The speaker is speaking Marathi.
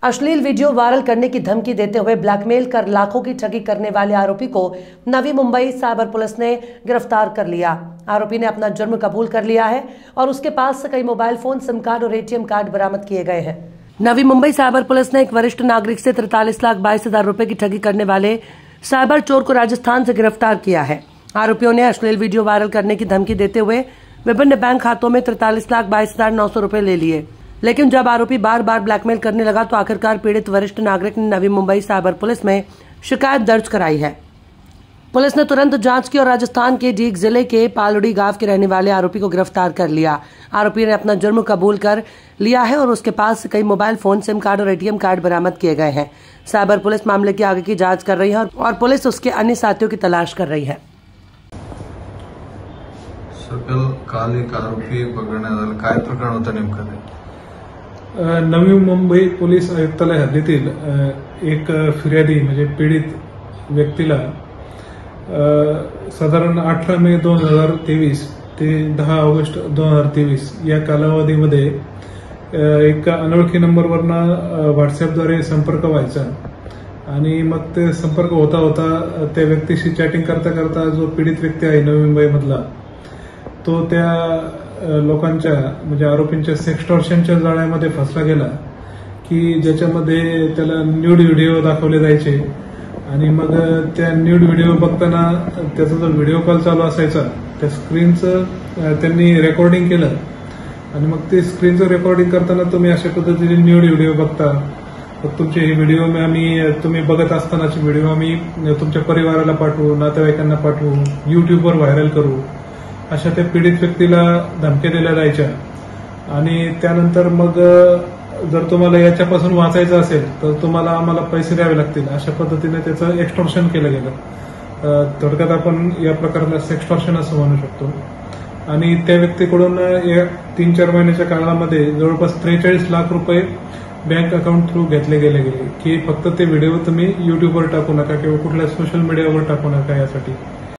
अश्लील वीडियो वायरल करने की धमकी देते हुए ब्लैकमेल कर लाखों की ठगी करने वाले आरोपी को नवी मुंबई साइबर पुलिस ने गिरफ्तार कर लिया। आरोपी ने अपना जुर्म कबूल कर लिया है और उसके पास से कई मोबाइल फोन, सिम कार्ड और ATM कार्ड बरामद किए गए हैं। नवी मुंबई साइबर पुलिस ने एक वरिष्ठ नागरिक से 43,22,000 रुपए की ठगी करने वाले साइबर चोर को राजस्थान से गिरफ्तार किया है। आरोपियों ने अश्लील वीडियो वायरल करने की धमकी देते हुए विभिन्न बैंक खातों में 43,22,900 रुपए ले लिए, लेकिन जब आरोपी बार बार ब्लैकमेल करने लगा तो आखिरकार पीड़ित वरिष्ठ नागरिक ने नवी मुंबई साइबर पुलिस में शिकायत दर्ज कराई है। पुलिस ने तुरंत जांच की और राजस्थान के डीग जिले के पालड़ी गांव के रहने वाले आरोपी को गिरफ्तार कर लिया। आरोपी ने अपना जुर्म कबूल कर लिया है और उसके पास कई मोबाइल फोन, सिम कार्ड और ATM कार्ड बरामद किए गए हैं। साइबर पुलिस मामले की आगे की जांच कर रही है और पुलिस उसके अन्य साथियों की तलाश कर रही है। सकल काल एक आरोपी पकडण्यात आला, काय प्रकरण होतं नेमकं ते? नवी मुंबई पोलीस आयुक्तालय हद्दीतील एक फिर्यादी म्हणजे पीडित व्यक्तीला साधारण 18 मे 2023 ते 10 ऑगस्ट 2023 या कालावधीमध्ये एक अनोळखी नंबरवरनं व्हॉट्सअपद्वारे संपर्क व्हायचा आणि मग ते संपर्क होता होता त्या व्यक्तीशी चॅटिंग करता करता जो पीडित व्यक्ती आहे नवी मुंबईमधला तो त्या लोकांच्या म्हणजे आरोपींच्या सेक्सटॉर्शनच्या जाळ्यामध्ये फसला गेला की ज्याच्यामध्ये त्याला न्यूड व्हिडिओ दाखवले जायचे आणि मग त्या न्यूड व्हिडिओ बघताना त्याचा जो व्हिडिओ कॉल चालू असायचा त्या स्क्रीनचं त्यांनी रेकॉर्डिंग केलं आणि मग ते स्क्रीनचं रेकॉर्डिंग करताना तुम्ही अशा पद्धतीने न्यूड व्हिडिओ बघता, मग तुमचे हे व्हिडिओ तुम्ही बघत असतानाचे व्हिडिओ आम्ही तुमच्या परिवाराला पाठवू, नातेवाईकांना पाठवू, युट्यूबवर व्हायरल करू, अशा त्या पीडित व्यक्तीला धमक्या दिल्या जायच्या आणि त्यानंतर मग जर तुम्हाला याच्यापासून वाचायचं असेल तर तुम्हाला आम्हाला पैसे द्यावे लागतील, अशा पद्धतीने त्याचं एक्सटॉर्शन केलं गेलं। थोडक्यात आपण या प्रकाराला सेक्सटॉर्शन असं म्हणू शकतो आणि त्या व्यक्तीकडून या 3-4 महिन्याच्या काळामध्ये जवळपास 43 लाख रुपये बँक अकाउंट थ्रू घेतले गेले की फक्त ते व्हिडिओ तुम्ही युट्यूबवर टाकू नका किंवा कुठल्या सोशल मीडियावर टाकू नका यासाठी।